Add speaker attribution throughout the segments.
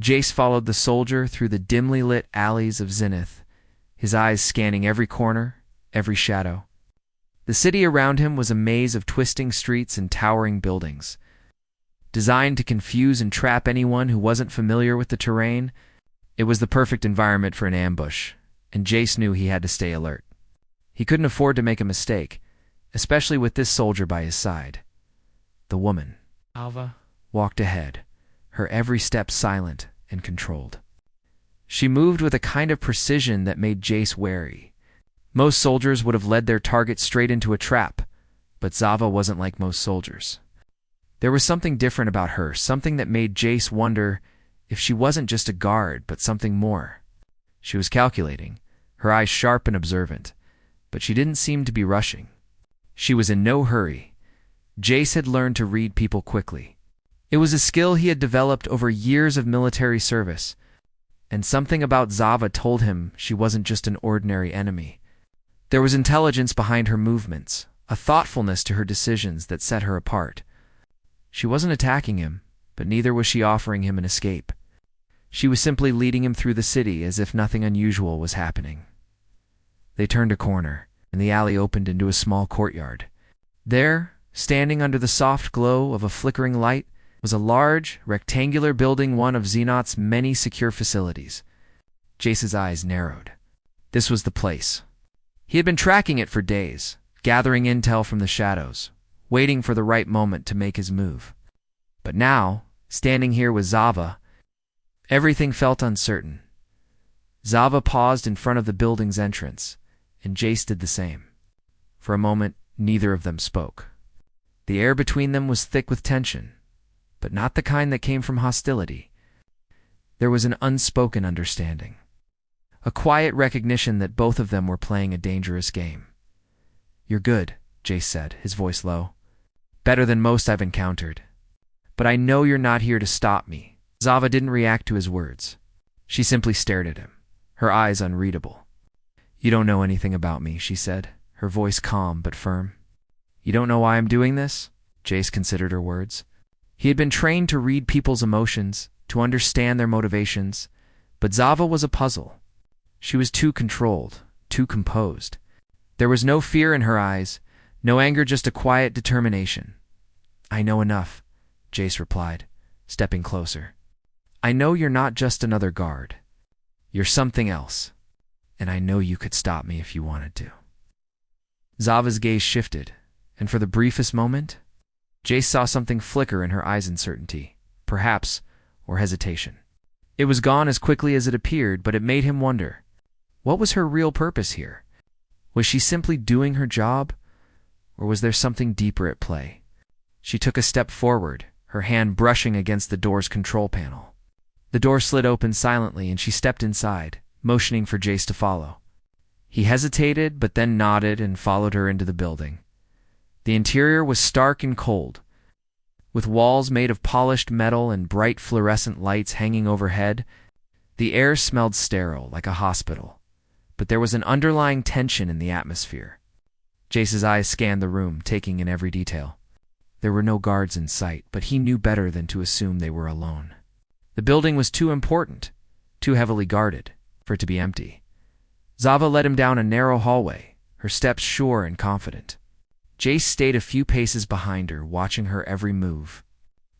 Speaker 1: Jace followed the soldier through the dimly lit alleys of Zenith, his eyes scanning every corner, every shadow. The city around him was a maze of twisting streets and towering buildings. Designed to confuse and trap anyone who wasn't familiar with the terrain, it was the perfect environment for an ambush, and Jace knew he had to stay alert. He couldn't afford to make a mistake, especially with this soldier by his side. The woman, Alva, walked ahead, her every step silent and controlled. She moved with a kind of precision that made Jace wary. Most soldiers would have led their target straight into a trap, but Zava wasn't like most soldiers. There was something different about her, something that made Jace wonder if she wasn't just a guard, but something more. She was calculating, her eyes sharp and observant, but she didn't seem to be rushing. She was in no hurry. Jace had learned to read people quickly. It was a skill he had developed over years of military service, and something about Zava told him she wasn't just an ordinary enemy. There was intelligence behind her movements, a thoughtfulness to her decisions that set her apart. She wasn't attacking him, but neither was she offering him an escape. She was simply leading him through the city as if nothing unusual was happening. They turned a corner, and the alley opened into a small courtyard. There, standing under the soft glow of a flickering light, was a large, rectangular building, one of Xenot's many secure facilities. Jace's eyes narrowed. This was the place. He had been tracking it for days, gathering intel from the shadows, waiting for the right moment to make his move. But now, standing here with Zava, everything felt uncertain. Zava paused in front of the building's entrance, and Jace did the same. For a moment, neither of them spoke. The air between them was thick with tension, but not the kind that came from hostility. There was an unspoken understanding, a quiet recognition that both of them were playing a dangerous game. "You're good," Jace said, his voice low. "Better than most I've encountered. But I know you're not here to stop me." Zava didn't react to his words. She simply stared at him, her eyes unreadable. "You don't know anything about me," she said, her voice calm but firm. "You don't know why I'm doing this?" Jace considered her words. He had been trained to read people's emotions, to understand their motivations, but Zava was a puzzle. She was too controlled, too composed. There was no fear in her eyes, no anger, just a quiet determination. "I know enough," Jace replied, stepping closer. "I know you're not just another guard. You're something else, and I know you could stop me if you wanted to." Zava's gaze shifted, and for the briefest moment, Jace saw something flicker in her eyes: uncertainty, perhaps, or hesitation. It was gone as quickly as it appeared, but it made him wonder. What was her real purpose here? Was she simply doing her job, or was there something deeper at play? She took a step forward, her hand brushing against the door's control panel. The door slid open silently, and she stepped inside, motioning for Jace to follow. He hesitated, but then nodded and followed her into the building. The interior was stark and cold, with walls made of polished metal and bright fluorescent lights hanging overhead. The air smelled sterile, like a hospital, but there was an underlying tension in the atmosphere. Jace's eyes scanned the room, taking in every detail. There were no guards in sight, but he knew better than to assume they were alone. The building was too important, too heavily guarded, for it to be empty. Zava led him down a narrow hallway, her steps sure and confident. Jace stayed a few paces behind her, watching her every move.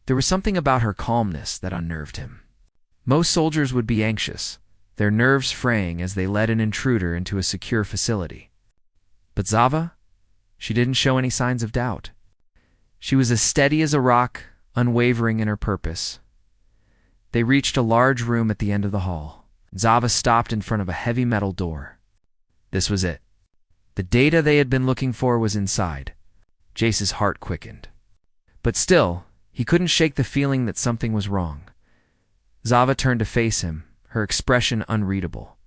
Speaker 1: There was something about her calmness that unnerved him. Most soldiers would be anxious, their nerves fraying as they led an intruder into a secure facility. But Zava? She didn't show any signs of doubt. She was as steady as a rock, unwavering in her purpose. They reached a large room at the end of the hall. Zava stopped in front of a heavy metal door. This was it. The data they had been looking for was inside. Jace's heart quickened. But still, he couldn't shake the feeling that something was wrong. Zava turned to face him, her expression unreadable.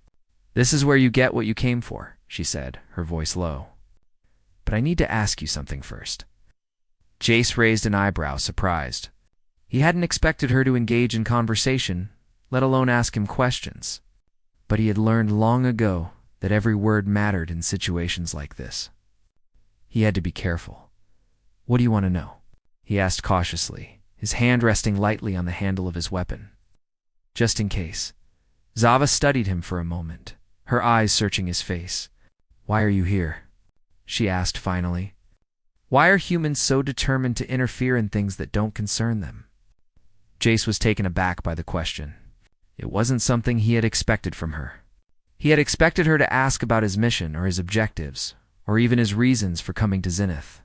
Speaker 1: "This is where you get what you came for," she said, her voice low. "But I need to ask you something first." Jace raised an eyebrow, surprised. He hadn't expected her to engage in conversation, let alone ask him questions. But he had learned long ago that every word mattered in situations like this. He had to be careful. "What do you want to know?" he asked cautiously, his hand resting lightly on the handle of his weapon. just in case. Zava studied him for a moment, her eyes searching his face. "Why are you here?" she asked finally. "Why are humans so determined to interfere in things that don't concern them?" Jace was taken aback by the question. It wasn't something he had expected from her. He had expected her to ask about his mission or his objectives, or even his reasons for coming to Zenith.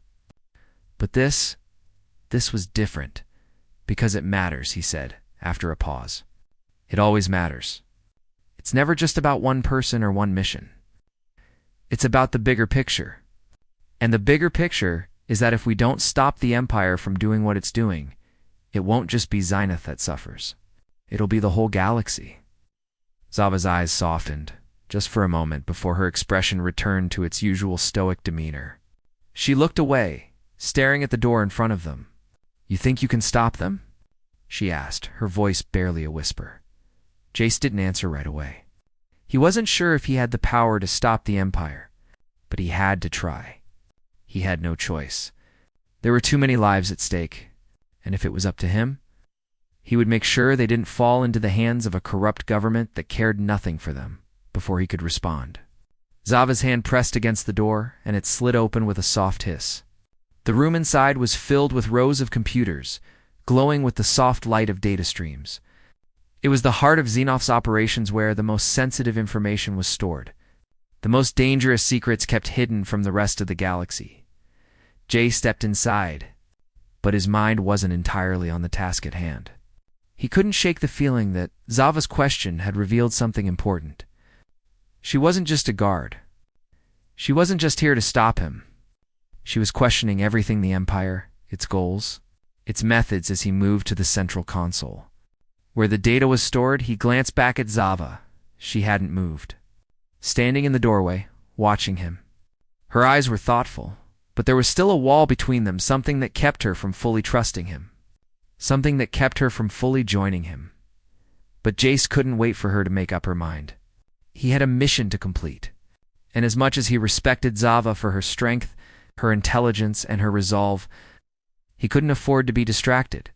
Speaker 1: But this was different. "Because it matters," he said, after a pause. "It always matters. It's never just about one person or one mission. It's about the bigger picture. And the bigger picture is that if we don't stop the Empire from doing what it's doing, it won't just be Zenith that suffers. It'll be the whole galaxy." Zava's eyes softened, just for a moment before her expression returned to its usual stoic demeanor. She looked away, staring at the door in front of them. "You think you can stop them?" she asked, her voice barely a whisper. Jace didn't answer right away. He wasn't sure if he had the power to stop the Empire, but he had to try. He had no choice. There were too many lives at stake, and if it was up to him, he would make sure they didn't fall into the hands of a corrupt government that cared nothing for them before he could respond. Zava's hand pressed against the door, and it slid open with a soft hiss. The room inside was filled with rows of computers, glowing with the soft light of data streams. It was the heart of Xenoph's operations where the most sensitive information was stored, the most dangerous secrets kept hidden from the rest of the galaxy. Jay stepped inside, but his mind wasn't entirely on the task at hand. He couldn't shake the feeling that Zava's question had revealed something important. She wasn't just a guard. She wasn't just here to stop him. She was questioning everything the Empire, its goals, its methods as he moved to the central console. Where the data was stored, he glanced back at Zava. She hadn't moved, standing in the doorway, watching him. Her eyes were thoughtful, but there was still a wall between them, something that kept her from fully trusting him, something that kept her from fully joining him. But Jace couldn't wait for her to make up her mind. He had a mission to complete, and as much as he respected Zava for her strength, her intelligence, and her resolve, he couldn't afford to be distracted.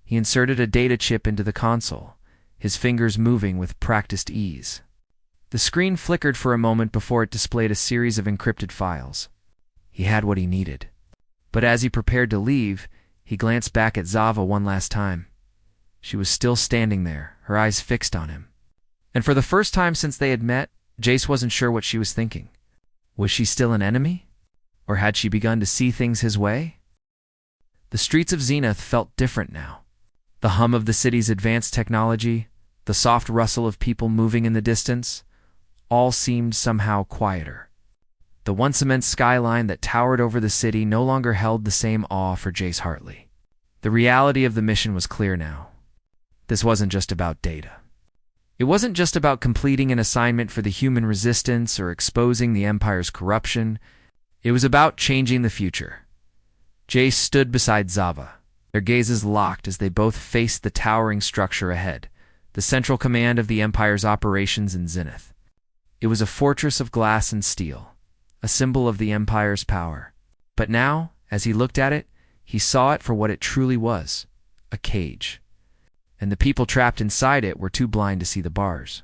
Speaker 1: He inserted a data chip into the console, his fingers moving with practiced ease. The screen flickered for a moment before it displayed a series of encrypted files. He had what he needed. But as he prepared to leave, he glanced back at Zava one last time. She was still standing there, her eyes fixed on him. And for the first time since they had met, Jace wasn't sure what she was thinking. Was she still an enemy? Or had she begun to see things his way? The streets of Zenith felt different now. The hum of the city's advanced technology, the soft rustle of people moving in the distance, all seemed somehow quieter. The once immense skyline that towered over the city no longer held the same awe for Jace Hartley. The reality of the mission was clear now. This wasn't just about data. It wasn't just about completing an assignment for the human resistance or exposing the Empire's corruption. It was about changing the future. Jace stood beside Zava, their gazes locked as they both faced the towering structure ahead, the central command of the Empire's operations in Zenith. It was a fortress of glass and steel, a symbol of the Empire's power. But now, as he looked at it, he saw it for what it truly was, a cage. And the people trapped inside it were too blind to see the bars.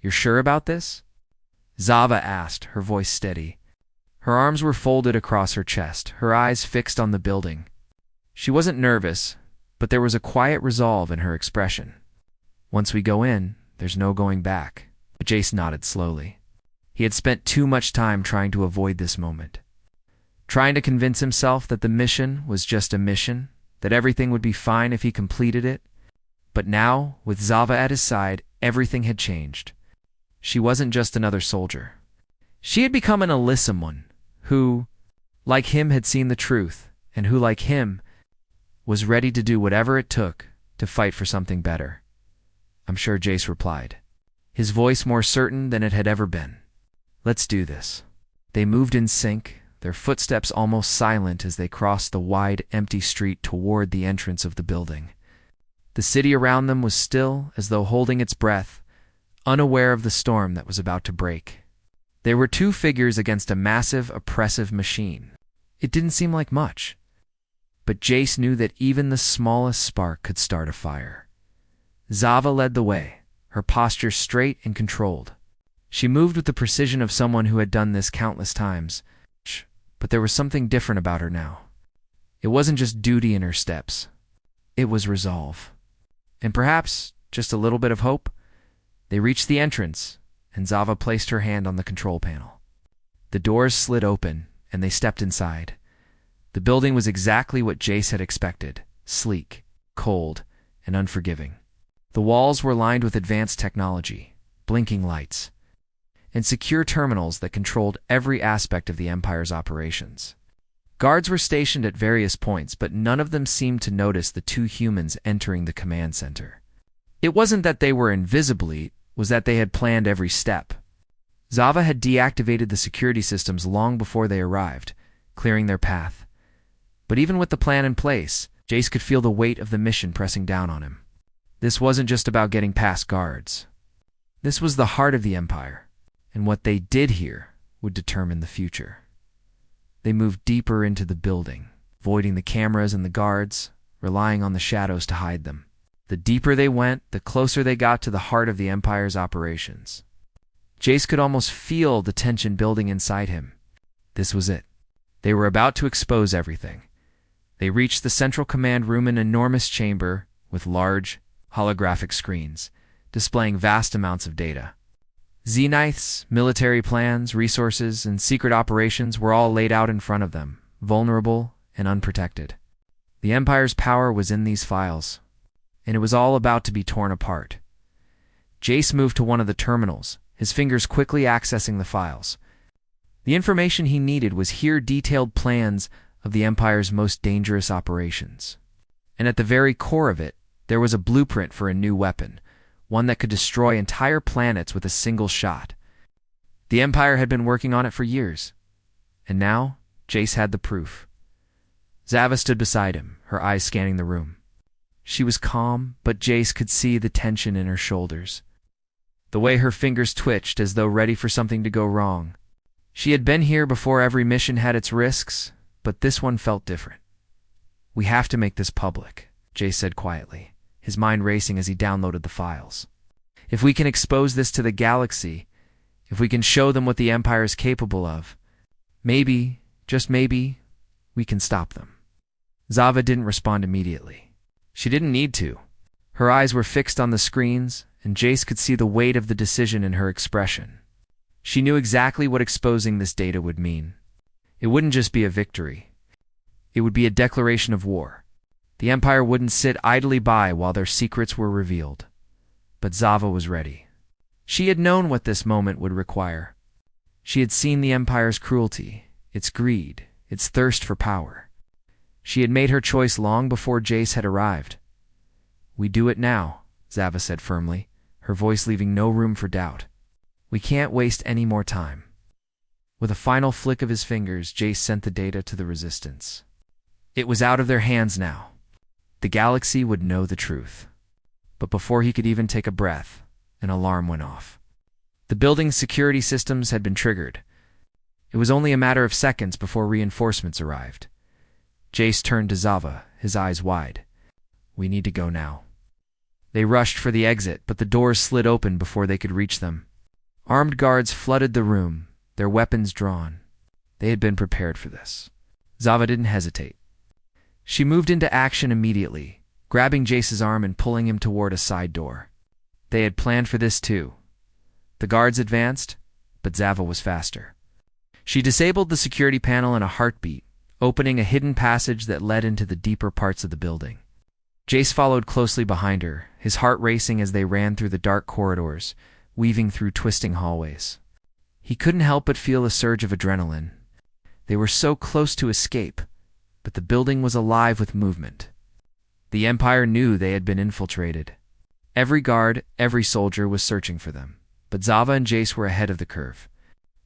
Speaker 1: "You're sure about this?" Zava asked, her voice steady. Her arms were folded across her chest, her eyes fixed on the building. She wasn't nervous, but there was a quiet resolve in her expression. "Once we go in, there's no going back." Jace nodded slowly. He had spent too much time trying to avoid this moment, trying to convince himself that the mission was just a mission, that everything would be fine if he completed it. But now, with Zava at his side, everything had changed. She wasn't just another soldier. She had become an Alyssum one, who, like him, had seen the truth, and who, like him, was ready to do whatever it took to fight for something better. "I'm sure," Jace replied, his voice more certain than it had ever been. "Let's do this." They moved in sync, their footsteps almost silent as they crossed the wide, empty street toward the entrance of the building. The city around them was still, as though holding its breath, unaware of the storm that was about to break. There were two figures against a massive, oppressive machine. It didn't seem like much, but Jace knew that even the smallest spark could start a fire. Zava led the way, her posture straight and controlled. She moved with the precision of someone who had done this countless times. But there was something different about her now. It wasn't just duty in her steps. It was resolve. And perhaps just a little bit of hope. They reached the entrance, and Zava placed her hand on the control panel. The doors slid open, and they stepped inside. The building was exactly what Jace had expected: sleek, cold, and unforgiving. The walls were lined with advanced technology, blinking lights, and secure terminals that controlled every aspect of the Empire's operations. Guards were stationed at various points, but none of them seemed to notice the two humans entering the command center. It wasn't that they were invisible, it was that they had planned every step. Zava had deactivated the security systems long before they arrived, clearing their path. But even with the plan in place, Jace could feel the weight of the mission pressing down on him. This wasn't just about getting past guards. This was the heart of the Empire, and what they did here would determine the future. They moved deeper into the building, avoiding the cameras and the guards, relying on the shadows to hide them. The deeper they went, the closer they got to the heart of the Empire's operations. Jace could almost feel the tension building inside him. This was it. They were about to expose everything. They reached the central command room, an enormous chamber with large, holographic screens, displaying vast amounts of data. Zeniths, military plans, resources, and secret operations were all laid out in front of them, vulnerable and unprotected. The Empire's power was in these files, and it was all about to be torn apart. Jace moved to one of the terminals, his fingers quickly accessing the files. The information he needed was here: detailed plans of the Empire's most dangerous operations. And at the very core of it, there was a blueprint for a new weapon, one that could destroy entire planets with a single shot. The Empire had been working on it for years, and now Jace had the proof. Zava stood beside him, her eyes scanning the room. She was calm, but Jace could see the tension in her shoulders, the way her fingers twitched as though ready for something to go wrong. She had been here before. Every mission had its risks, but this one felt different. "We have to make this public," Jace said quietly, his mind racing as he downloaded the files. "If we can expose this to the galaxy, if we can show them what the Empire is capable of, maybe, just maybe, we can stop them." Zava didn't respond immediately. She didn't need to. Her eyes were fixed on the screens, and Jace could see the weight of the decision in her expression. She knew exactly what exposing this data would mean. It wouldn't just be a victory. It would be a declaration of war. The Empire wouldn't sit idly by while their secrets were revealed. But Zava was ready. She had known what this moment would require. She had seen the Empire's cruelty, its greed, its thirst for power. She had made her choice long before Jace had arrived. "We do it now," Zava said firmly, her voice leaving no room for doubt. "We can't waste any more time." With a final flick of his fingers, Jace sent the data to the Resistance. It was out of their hands now. The galaxy would know the truth. But before he could even take a breath, an alarm went off. The building's security systems had been triggered. It was only a matter of seconds before reinforcements arrived. Jace turned to Zava, his eyes wide. "We need to go now." They rushed for the exit, but the doors slid open before they could reach them. Armed guards flooded the room, their weapons drawn. They had been prepared for this. Zava didn't hesitate. She moved into action immediately, grabbing Jace's arm and pulling him toward a side door. They had planned for this too. The guards advanced, but Zava was faster. She disabled the security panel in a heartbeat, opening a hidden passage that led into the deeper parts of the building. Jace followed closely behind her, his heart racing as they ran through the dark corridors, weaving through twisting hallways. He couldn't help but feel a surge of adrenaline. They were so close to escape, but the building was alive with movement. The Empire knew they had been infiltrated. Every guard, every soldier was searching for them, but Zava and Jace were ahead of the curve.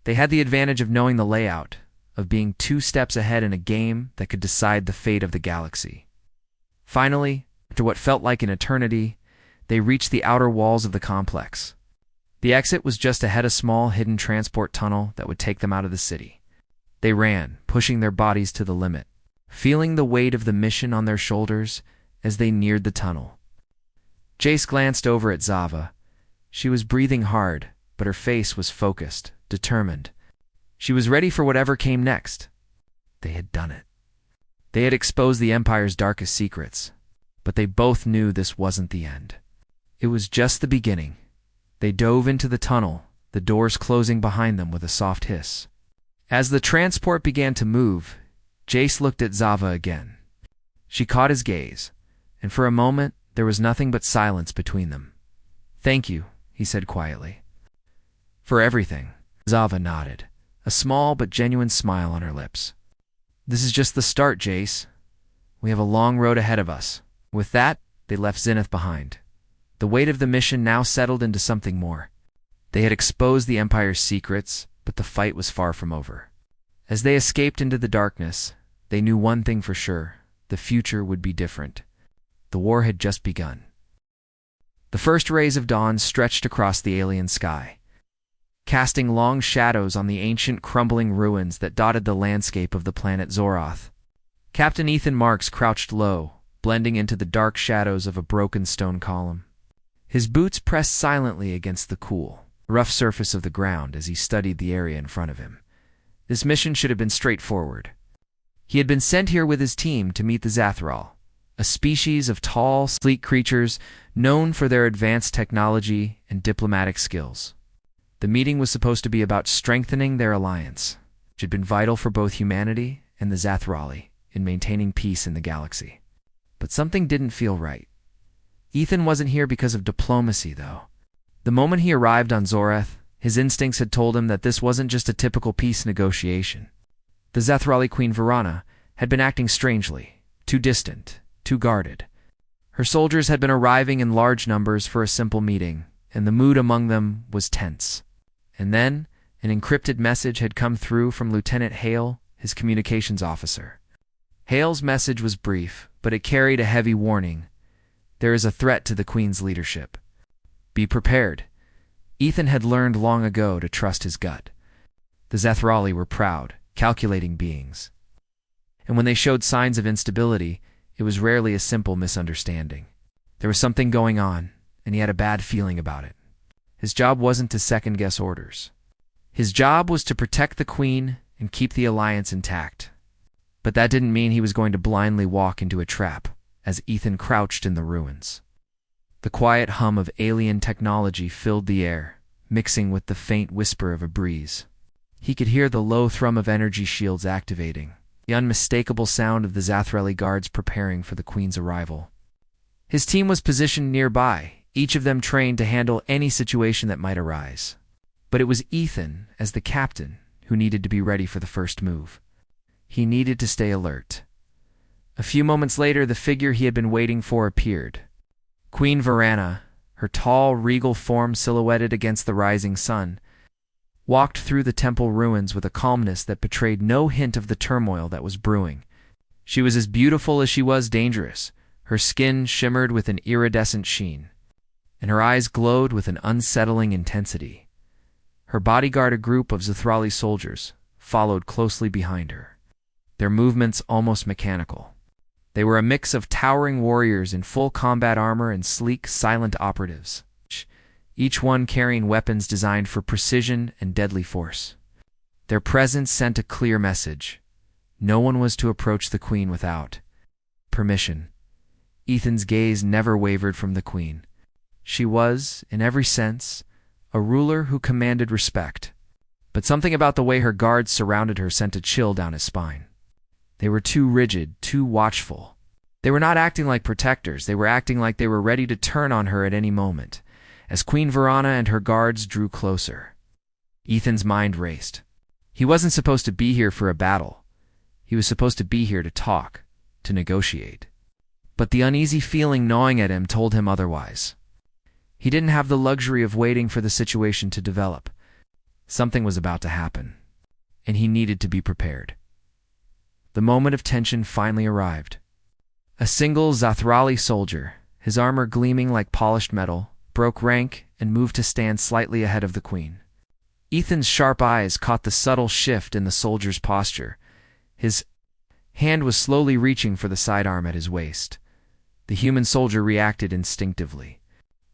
Speaker 1: They had the advantage of knowing the layout, of being 2 steps ahead in a game that could decide the fate of the galaxy. Finally, after what felt like an eternity, they reached the outer walls of the complex. The exit was just ahead, a small hidden transport tunnel that would take them out of the city. They ran, pushing their bodies to the limit, feeling the weight of the mission on their shoulders as they neared the tunnel. Jace glanced over at Zava. She was breathing hard, but her face was focused, determined. She was ready for whatever came next. They had done it. They had exposed the Empire's darkest secrets, but they both knew this wasn't the end. It was just the beginning. They dove into the tunnel, the doors closing behind them with a soft hiss. As the transport began to move, Jace looked at Zava again. She caught his gaze, and for a moment there was nothing but silence between them. "Thank you," he said quietly. "For everything." Zava nodded, a small but genuine smile on her lips. "This is just the start, Jace. We have a long road ahead of us." With that, they left Zenith behind. The weight of the mission now settled into something more. They had exposed the Empire's secrets, but the fight was far from over. As they escaped into the darkness, they knew one thing for sure: the future would be different. The war had just begun. The first rays of dawn stretched across the alien sky, casting long shadows on the ancient crumbling ruins that dotted the landscape of the planet Zoroth. Captain Ethan Marks crouched low, blending into the dark shadows of a broken stone column. His boots pressed silently against the cool, rough surface of the ground as he studied the area in front of him. This mission should have been straightforward. He had been sent here with his team to meet the Zathral, a species of tall, sleek creatures known for their advanced technology and diplomatic skills. The meeting was supposed to be about strengthening their alliance, which had been vital for both humanity and the Zathrali in maintaining peace in the galaxy. But something didn't feel right. Ethan wasn't here because of diplomacy, though. The moment he arrived on Zoroth, his instincts had told him that this wasn't just a typical peace negotiation. The Zathrali Queen Varana had been acting strangely, too distant, too guarded. Her soldiers had been arriving in large numbers for a simple meeting, and the mood among them was tense. And then, an encrypted message had come through from Lieutenant Hale, his communications officer. Hale's message was brief, but it carried a heavy warning. There is a threat to the Queen's leadership. Be prepared. Ethan had learned long ago to trust his gut. The Zathrali were proud, calculating beings. And when they showed signs of instability, it was rarely a simple misunderstanding. There was something going on, and he had a bad feeling about it. His job wasn't to second-guess orders. His job was to protect the Queen and keep the alliance intact. But that didn't mean he was going to blindly walk into a trap, as Ethan crouched in the ruins. The quiet hum of alien technology filled the air, mixing with the faint whisper of a breeze. He could hear the low thrum of energy shields activating, the unmistakable sound of the Zathrali guards preparing for the Queen's arrival. His team was positioned nearby, each of them trained to handle any situation that might arise. But it was Ethan, as the captain, who needed to be ready for the first move. He needed to stay alert. A few moments later, the figure he had been waiting for appeared. Queen Varana, her tall, regal form silhouetted against the rising sun, walked through the temple ruins with a calmness that betrayed no hint of the turmoil that was brewing. She was as beautiful as she was dangerous. Her skin shimmered with an iridescent sheen, and her eyes glowed with an unsettling intensity. Her bodyguard, a group of Zathrali soldiers, followed closely behind her, their movements almost mechanical. They were a mix of towering warriors in full combat armor and sleek, silent operatives, each one carrying weapons designed for precision and deadly force. Their presence sent a clear message. No one was to approach the Queen without permission. Ethan's gaze never wavered from the Queen. She was, in every sense, a ruler who commanded respect. But something about the way her guards surrounded her sent a chill down his spine. They were too rigid, too watchful. They were not acting like protectors. They were acting like they were ready to turn on her at any moment. As Queen Varana and her guards drew closer, Ethan's mind raced. He wasn't supposed to be here for a battle. He was supposed to be here to talk, to negotiate. But the uneasy feeling gnawing at him told him otherwise. He didn't have the luxury of waiting for the situation to develop. Something was about to happen, and he needed to be prepared. The moment of tension finally arrived. A single Zathrali soldier, his armor gleaming like polished metal, broke rank and moved to stand slightly ahead of the Queen. Ethan's sharp eyes caught the subtle shift in the soldier's posture. His hand was slowly reaching for the sidearm at his waist. The human soldier reacted instinctively.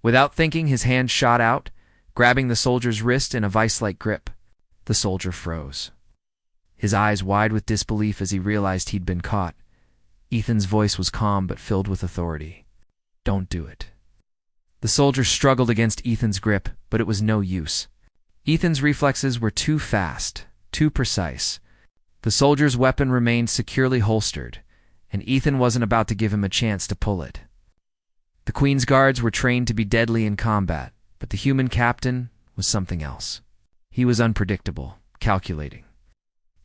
Speaker 1: Without thinking, his hand shot out, grabbing the soldier's wrist in a vice-like grip. The soldier froze, his eyes wide with disbelief as he realized he'd been caught. Ethan's voice was calm but filled with authority. "Don't do it." The soldier struggled against Ethan's grip, but it was no use. Ethan's reflexes were too fast, too precise. The soldier's weapon remained securely holstered, and Ethan wasn't about to give him a chance to pull it. The Queen's guards were trained to be deadly in combat, but the human captain was something else. He was unpredictable, calculating,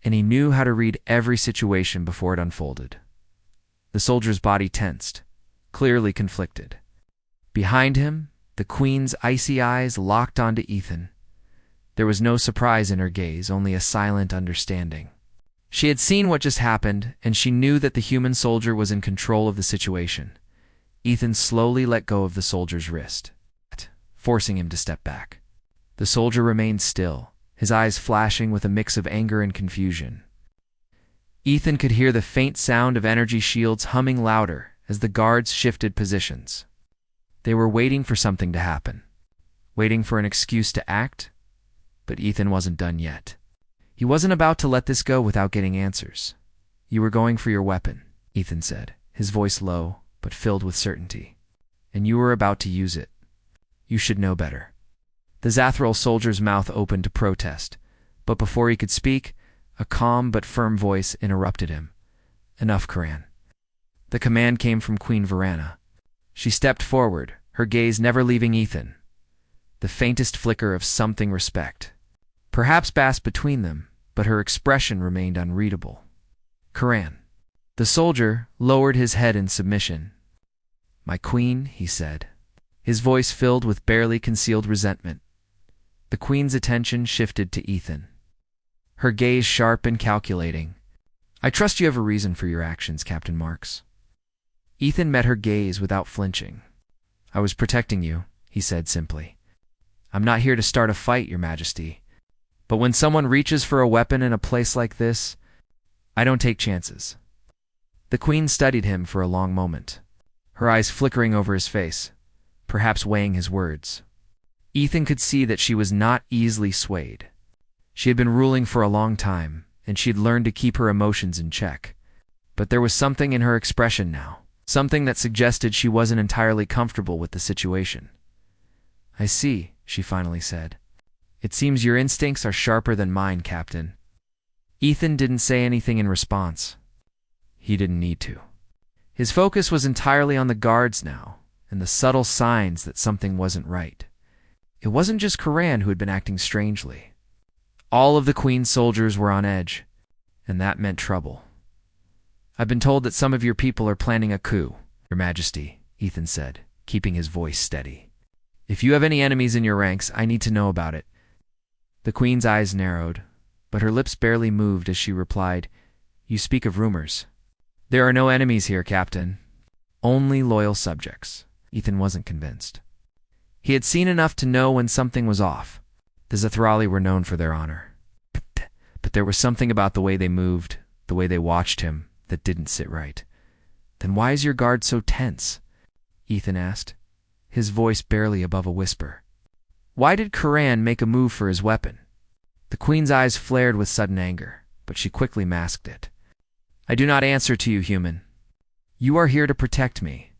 Speaker 1: and he knew how to read every situation before it unfolded. The soldier's body tensed, clearly conflicted. Behind him, the Queen's icy eyes locked onto Ethan. There was no surprise in her gaze, only a silent understanding. She had seen what just happened, and she knew that the human soldier was in control of the situation. Ethan slowly let go of the soldier's wrist, forcing him to step back. The soldier remained still, his eyes flashing with a mix of anger and confusion. Ethan could hear the faint sound of energy shields humming louder as the guards shifted positions. They were waiting for something to happen, waiting for an excuse to act, but Ethan wasn't done yet. He wasn't about to let this go without getting answers. "You were going for your weapon," Ethan said, his voice low but filled with certainty. "And you were about to use it. You should know better." The Zathral soldier's mouth opened to protest, but before he could speak, a calm but firm voice interrupted him. "Enough, Karan." The command came from Queen Varana. She stepped forward, her gaze never leaving Ethan. The faintest flicker of something respect perhaps passed between them, but her expression remained unreadable. "Karan." The soldier lowered his head in submission. "My queen," he said, his voice filled with barely concealed resentment. The Queen's attention shifted to Ethan, her gaze sharp and calculating. "I trust you have a reason for your actions, Captain Marks." Ethan met her gaze without flinching. "I was protecting you," he said simply. "I'm not here to start a fight, Your Majesty. But when someone reaches for a weapon in a place like this, I don't take chances." The Queen studied him for a long moment, her eyes flickering over his face, perhaps weighing his words. Ethan could see that she was not easily swayed. She had been ruling for a long time, and she had learned to keep her emotions in check. But there was something in her expression now, something that suggested she wasn't entirely comfortable with the situation. "I see," she finally said. "It seems your instincts are sharper than mine, Captain." Ethan didn't say anything in response. He didn't need to. His focus was entirely on the guards now, and the subtle signs that something wasn't right. It wasn't just Karan who had been acting strangely. All of the Queen's soldiers were on edge, and that meant trouble. "I've been told that some of your people are planning a coup, Your Majesty," Ethan said, keeping his voice steady. "If you have any enemies in your ranks, I need to know about it." The Queen's eyes narrowed, but her lips barely moved as she replied, "You speak of rumors." "There are no enemies here, Captain. Only loyal subjects." Ethan wasn't convinced. He had seen enough to know when something was off. The Zathrali were known for their honor. But there was something about the way they moved, the way they watched him, that didn't sit right. "Then why is your guard so tense?" Ethan asked, his voice barely above a whisper. "Why did Karan make a move for his weapon?" The Queen's eyes flared with sudden anger, but she quickly masked it. "I do not answer to you, human. You are here to protect me,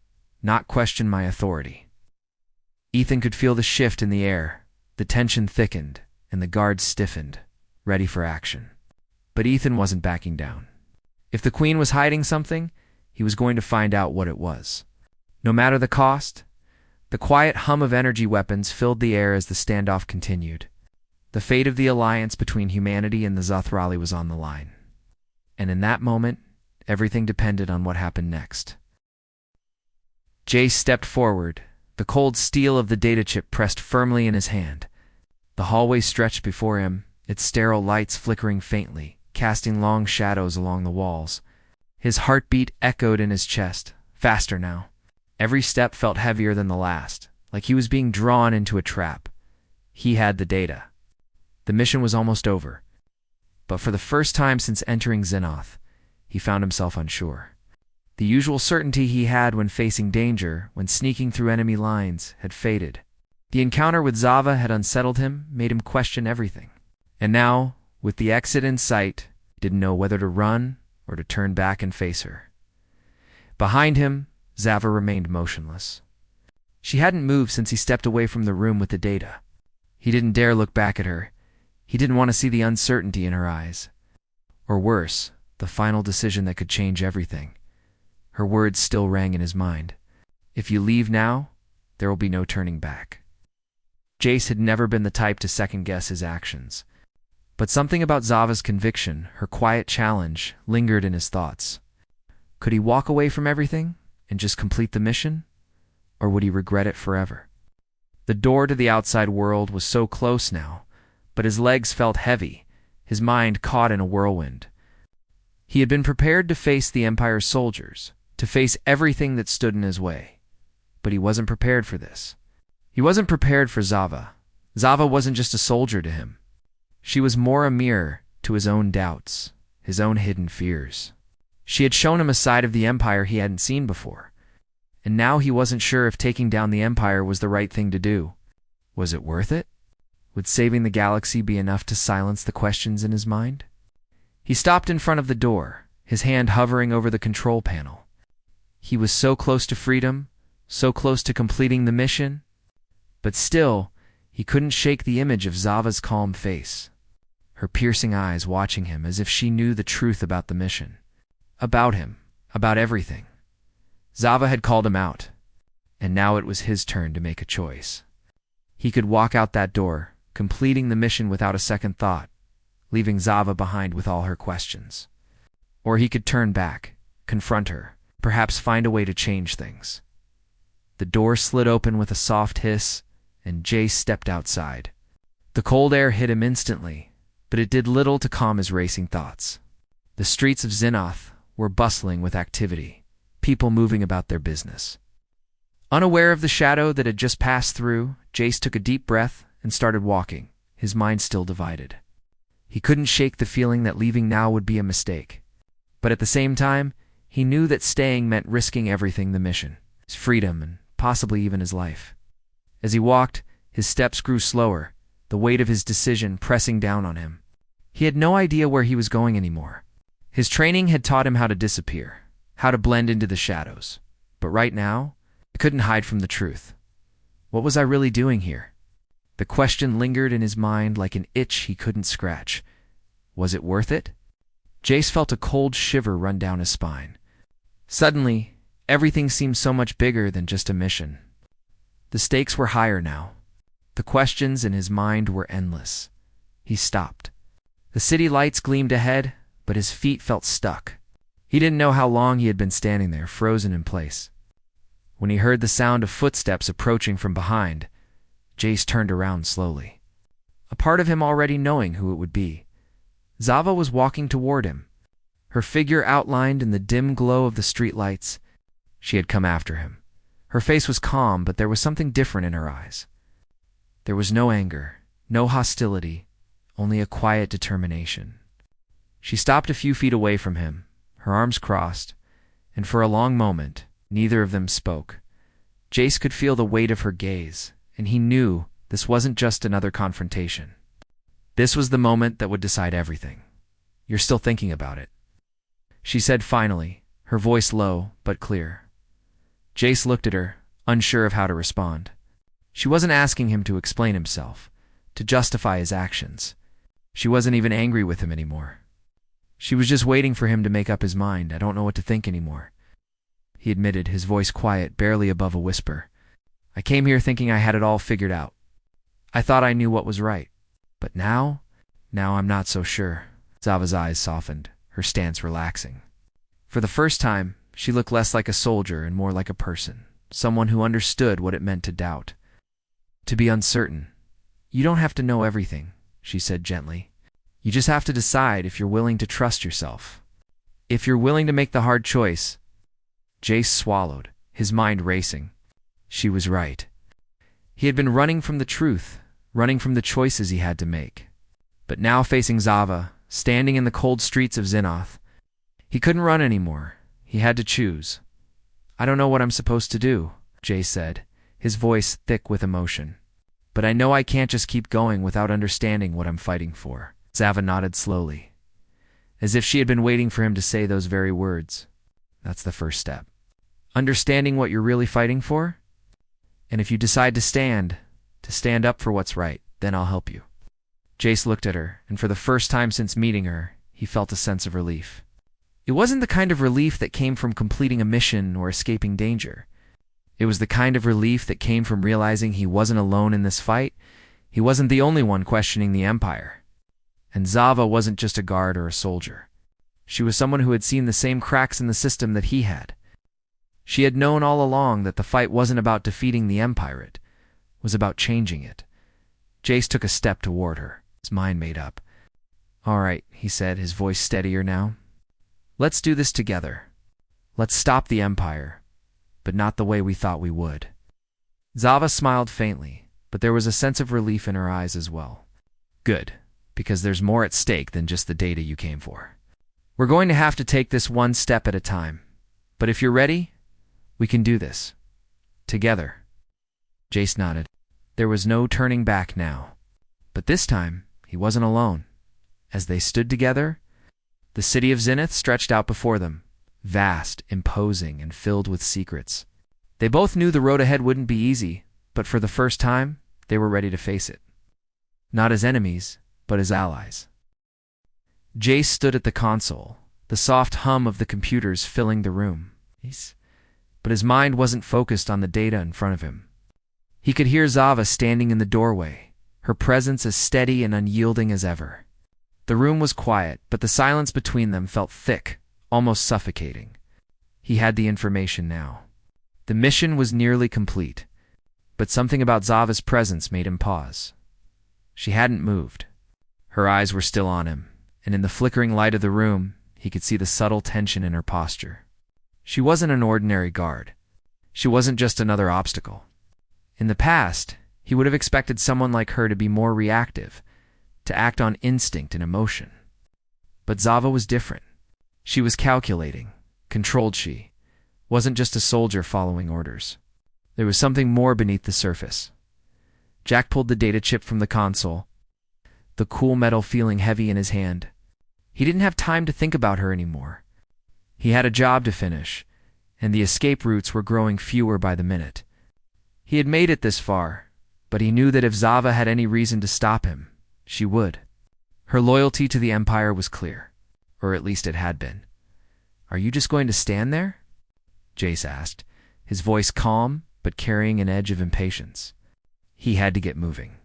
Speaker 1: not question my authority." Ethan could feel the shift in the air. The tension thickened, and the guards stiffened, ready for action. But Ethan wasn't backing down. If the Queen was hiding something, he was going to find out what it was. No matter the cost. The quiet hum of energy weapons filled the air as the standoff continued. The fate of the alliance between humanity and the Zathrali was on the line. And in that moment, everything depended on what happened next. Jace stepped forward, the cold steel of the data chip pressed firmly in his hand. The hallway stretched before him, its sterile lights flickering faintly, casting long shadows along the walls. His heartbeat echoed in his chest, faster now. Every step felt heavier than the last, like he was being drawn into a trap. He had the data. The mission was almost over. But for the first time since entering Xenoth, he found himself unsure. The usual certainty he had when facing danger, when sneaking through enemy lines, had faded. The encounter with Zava had unsettled him, made him question everything. And now, with the exit in sight, he didn't know whether to run or to turn back and face her. Behind him, Zava remained motionless. She hadn't moved since he stepped away from the room with the data. He didn't dare look back at her. He didn't want to see the uncertainty in her eyes. Or worse, the final decision that could change everything. Her words still rang in his mind. If you leave now, there will be no turning back. Jace had never been the type to second-guess his actions. But something about Zava's conviction, her quiet challenge, lingered in his thoughts. Could he walk away from everything and just complete the mission? Or would he regret it forever? The door to the outside world was so close now, but his legs felt heavy, his mind caught in a whirlwind. He had been prepared to face the Empire's soldiers, to face everything that stood in his way. But he wasn't prepared for this. He wasn't prepared for Zava. Zava wasn't just a soldier to him. She was more a mirror to his own doubts, his own hidden fears. She had shown him a side of the Empire he hadn't seen before. And now he wasn't sure if taking down the Empire was the right thing to do. Was it worth it? Would saving the galaxy be enough to silence the questions in his mind? He stopped in front of the door, his hand hovering over the control panel. He was so close to freedom, so close to completing the mission, but still, he couldn't shake the image of Zava's calm face, her piercing eyes watching him as if she knew the truth about the mission. About him, about everything. Zava had called him out, and now it was his turn to make a choice. He could walk out that door, completing the mission without a second thought, leaving Zava behind with all her questions. Or he could turn back, confront her, perhaps find a way to change things. The door slid open with a soft hiss, and Jace stepped outside. The cold air hit him instantly, but it did little to calm his racing thoughts. The streets of Xenoth were bustling with activity, people moving about their business. Unaware of the shadow that had just passed through, Jace took a deep breath and started walking, his mind still divided. He couldn't shake the feeling that leaving now would be a mistake. But at the same time, he knew that staying meant risking everything: the mission, his freedom, and possibly even his life. As he walked, his steps grew slower, the weight of his decision pressing down on him. He had no idea where he was going anymore. His training had taught him how to disappear, how to blend into the shadows. But right now, he couldn't hide from the truth. What was I really doing here? The question lingered in his mind like an itch he couldn't scratch. Was it worth it? Jace felt a cold shiver run down his spine. Suddenly, everything seemed so much bigger than just a mission. The stakes were higher now. The questions in his mind were endless. He stopped. The city lights gleamed ahead, but his feet felt stuck. He didn't know how long he had been standing there, frozen in place. When he heard the sound of footsteps approaching from behind, Jace turned around slowly, a part of him already knowing who it would be. Zava was walking toward him, her figure outlined in the dim glow of the streetlights. She had come after him. Her face was calm, but there was something different in her eyes. There was no anger, no hostility, only a quiet determination. She stopped a few feet away from him, her arms crossed, and for a long moment, neither of them spoke. Jace could feel the weight of her gaze, and he knew this wasn't just another confrontation. This was the moment that would decide everything. "You're still thinking about it," she said finally, her voice low but clear. Jace looked at her, unsure of how to respond. She wasn't asking him to explain himself, to justify his actions. She wasn't even angry with him anymore. She was just waiting for him to make up his mind. "I don't know what to think anymore," he admitted, his voice quiet, barely above a whisper. "I came here thinking I had it all figured out. I thought I knew what was right. But now I'm not so sure." Zava's eyes softened, her stance relaxing. For the first time, she looked less like a soldier and more like a person, someone who understood what it meant to doubt, to be uncertain. "You don't have to know everything," she said gently. "You just have to decide if you're willing to trust yourself. If you're willing to make the hard choice." Jace swallowed, his mind racing. She was right. He had been running from the truth, running from the choices he had to make. But now facing Zava, standing in the cold streets of Xenoth, he couldn't run anymore. He had to choose. "I don't know what I'm supposed to do," Jace said, his voice thick with emotion. "But I know I can't just keep going without understanding what I'm fighting for." Zava nodded slowly, as if she had been waiting for him to say those very words. "That's the first step. Understanding what you're really fighting for? And if you decide to stand up for what's right, then I'll help you." Jace looked at her, and for the first time since meeting her, he felt a sense of relief. It wasn't the kind of relief that came from completing a mission or escaping danger. It was the kind of relief that came from realizing he wasn't alone in this fight. He wasn't the only one questioning the Empire. And Zava wasn't just a guard or a soldier. She was someone who had seen the same cracks in the system that he had. She had known all along that the fight wasn't about defeating the Empire, it was about changing it. Jace took a step toward her, his mind made up. "All right," he said, his voice steadier now. "Let's do this together. Let's stop the Empire, but not the way we thought we would." Zava smiled faintly, but there was a sense of relief in her eyes as well. "Good, because there's more at stake than just the data you came for. We're going to have to take this one step at a time, but if you're ready, we can do this. Together." Jace nodded. There was no turning back now. But this time, he wasn't alone. As they stood together, the city of Zenith stretched out before them, vast, imposing, and filled with secrets. They both knew the road ahead wouldn't be easy, but for the first time, they were ready to face it. Not as enemies, but as allies. Jace stood at the console, the soft hum of the computers filling the room. But his mind wasn't focused on the data in front of him. He could hear Zava standing in the doorway, her presence as steady and unyielding as ever. The room was quiet, but the silence between them felt thick, almost suffocating. He had the information now. The mission was nearly complete, but something about Zava's presence made him pause. She hadn't moved. Her eyes were still on him, and in the flickering light of the room, he could see the subtle tension in her posture. She wasn't an ordinary guard. She wasn't just another obstacle. In the past, he would have expected someone like her to be more reactive, to act on instinct and emotion. But Zava was different. She was calculating, controlled. She wasn't just a soldier following orders. There was something more beneath the surface. Jack pulled the data chip from the console, the cool metal feeling heavy in his hand. He didn't have time to think about her anymore. He had a job to finish, and the escape routes were growing fewer by the minute. He had made it this far, but he knew that if Zava had any reason to stop him, she would. Her loyalty to the Empire was clear, or at least it had been. "Are you just going to stand there?" Jace asked, his voice calm but carrying an edge of impatience. He had to get moving.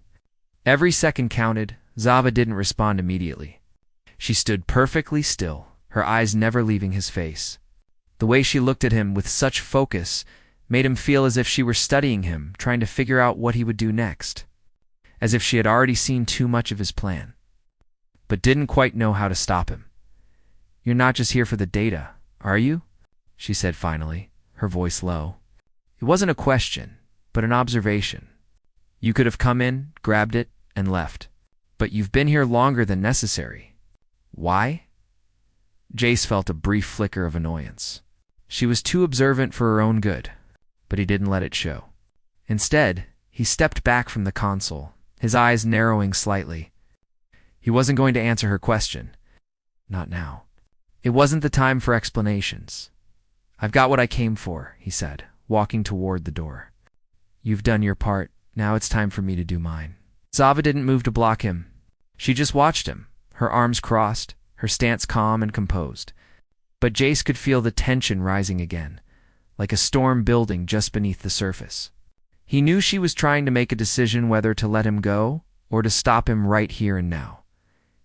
Speaker 1: Every second counted. Zava didn't respond immediately. She stood perfectly still, her eyes never leaving his face. The way she looked at him with such focus made him feel as if she were studying him, trying to figure out what he would do next. As if she had already seen too much of his plan, but didn't quite know how to stop him. "You're not just here for the data, are you?" she said finally, her voice low. It wasn't a question, but an observation. "You could have come in, grabbed it, and left. But you've been here longer than necessary. Why?" Jace felt a brief flicker of annoyance. She was too observant for her own good, but he didn't let it show. Instead, he stepped back from the console, his eyes narrowing slightly. He wasn't going to answer her question. Not now. It wasn't the time for explanations. "I've got what I came for," he said, walking toward the door. "You've done your part. Now it's time for me to do mine." Zava didn't move to block him. She just watched him, her arms crossed, her stance calm and composed. But Jace could feel the tension rising again, like a storm building just beneath the surface. He knew she was trying to make a decision whether to let him go or to stop him right here and now.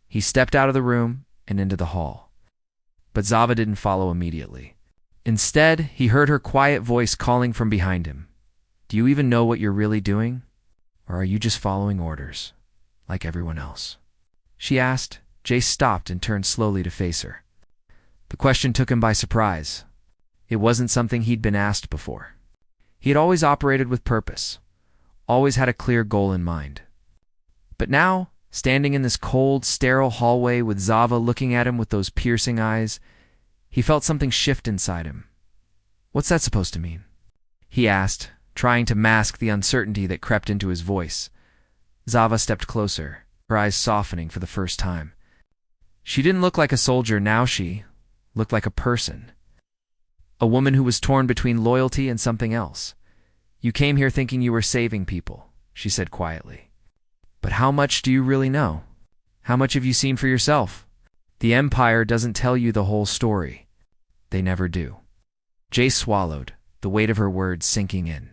Speaker 1: He stepped out of the room and into the hall. But Zava didn't follow immediately. Instead, he heard her quiet voice calling from behind him. "Do you even know what you're really doing? Or are you just following orders, like everyone else?" she asked. Jace stopped and turned slowly to face her. The question took him by surprise. It wasn't something he'd been asked before. He had always operated with purpose, always had a clear goal in mind. But now, standing in this cold, sterile hallway with Zava looking at him with those piercing eyes, He felt something shift inside him. "What's that supposed to mean?" he asked, trying to mask the uncertainty that crept into his voice. Zava stepped closer, her eyes softening for the first time. She didn't look like a soldier now, she looked like a person. A woman who was torn between loyalty and something else. "You came here thinking you were saving people," she said quietly. "But how much do you really know? How much have you seen for yourself? The Empire doesn't tell you the whole story. They never do." Jace swallowed, the weight of her words sinking in.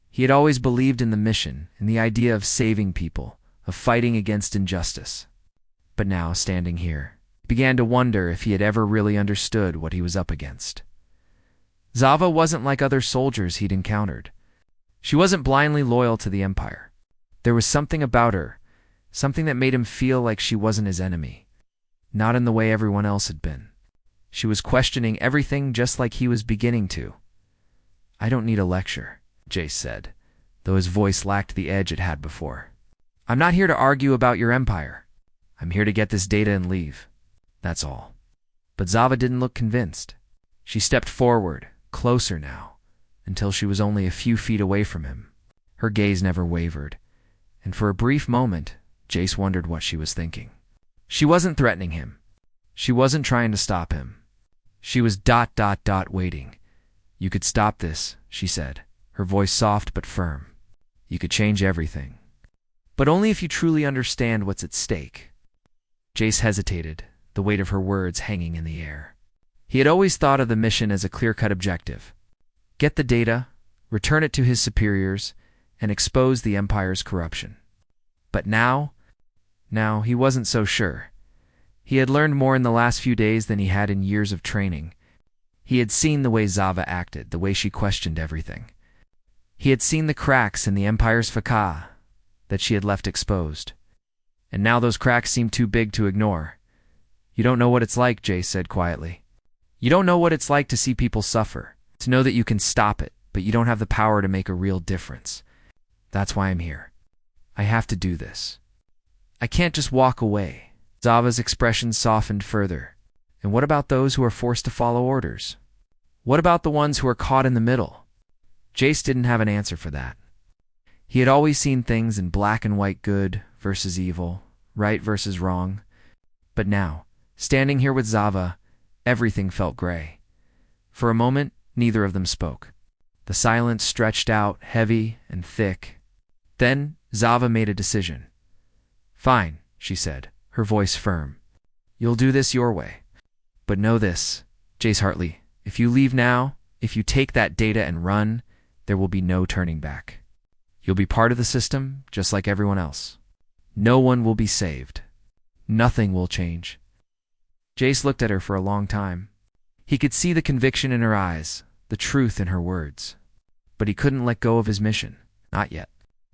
Speaker 1: He had always believed in the mission, in the idea of saving people, of fighting against injustice. But now, standing here, he began to wonder if he had ever really understood what he was up against. Zava wasn't like other soldiers he'd encountered. She wasn't blindly loyal to the Empire. There was something about her, something that made him feel like she wasn't his enemy, not in the way everyone else had been. She was questioning everything just like he was beginning to. "I don't need a lecture," Jace said, though his voice lacked the edge it had before. "I'm not here to argue about your Empire. I'm here to get this data and leave. That's all." But Zava didn't look convinced. She stepped forward, closer now, until she was only a few feet away from him. Her gaze never wavered, and for a brief moment, Jace wondered what she was thinking. She wasn't threatening him. She wasn't trying to stop him. She was waiting. "You could stop this," she said, her voice soft but firm. "You could change everything. But only if you truly understand what's at stake." Jace hesitated, the weight of her words hanging in the air. He had always thought of the mission as a clear-cut objective. Get the data, return it to his superiors, and expose the Empire's corruption. But now he wasn't so sure. He had learned more in the last few days than he had in years of training. He had seen the way Zava acted, the way she questioned everything. He had seen the cracks in the Empire's facade that she had left exposed. And now those cracks seemed too big to ignore. "You don't know what it's like," Jace said quietly. "You don't know what it's like to see people suffer, to know that you can stop it, but you don't have the power to make a real difference. That's why I'm here. I have to do this. I can't just walk away." Zava's expression softened further. "And what about those who are forced to follow orders? What about the ones who are caught in the middle?" Jace didn't have an answer for that. He had always seen things in black and white, good versus evil, right versus wrong. But now, standing here with Zava, everything felt gray. For a moment, neither of them spoke. The silence stretched out, heavy and thick. Then, Zava made a decision. "Fine," she said, her voice firm. "You'll do this your way. But know this, Jace Hartley, if you leave now, if you take that data and run, there will be no turning back. You'll be part of the system, just like everyone else. No one will be saved. Nothing will change." Jace looked at her for a long time. He could see the conviction in her eyes, the truth in her words. But he couldn't let go of his mission. Not yet.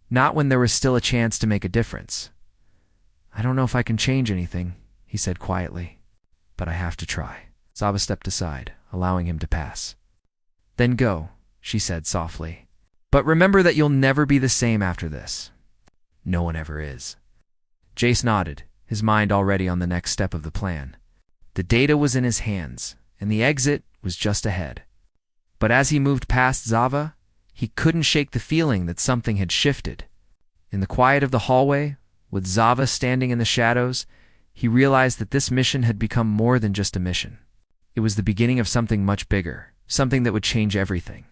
Speaker 1: Not when there was still a chance to make a difference. "I don't know if I can change anything," he said quietly. "But I have to try." Zava stepped aside, allowing him to pass. "Then go," she said softly. "But remember that you'll never be the same after this." "No one ever is." Jace nodded, his mind already on the next step of the plan. The data was in his hands, and the exit was just ahead. But as he moved past Zava, he couldn't shake the feeling that something had shifted. In the quiet of the hallway, with Zava standing in the shadows, he realized that this mission had become more than just a mission. It was the beginning of something much bigger, something that would change everything.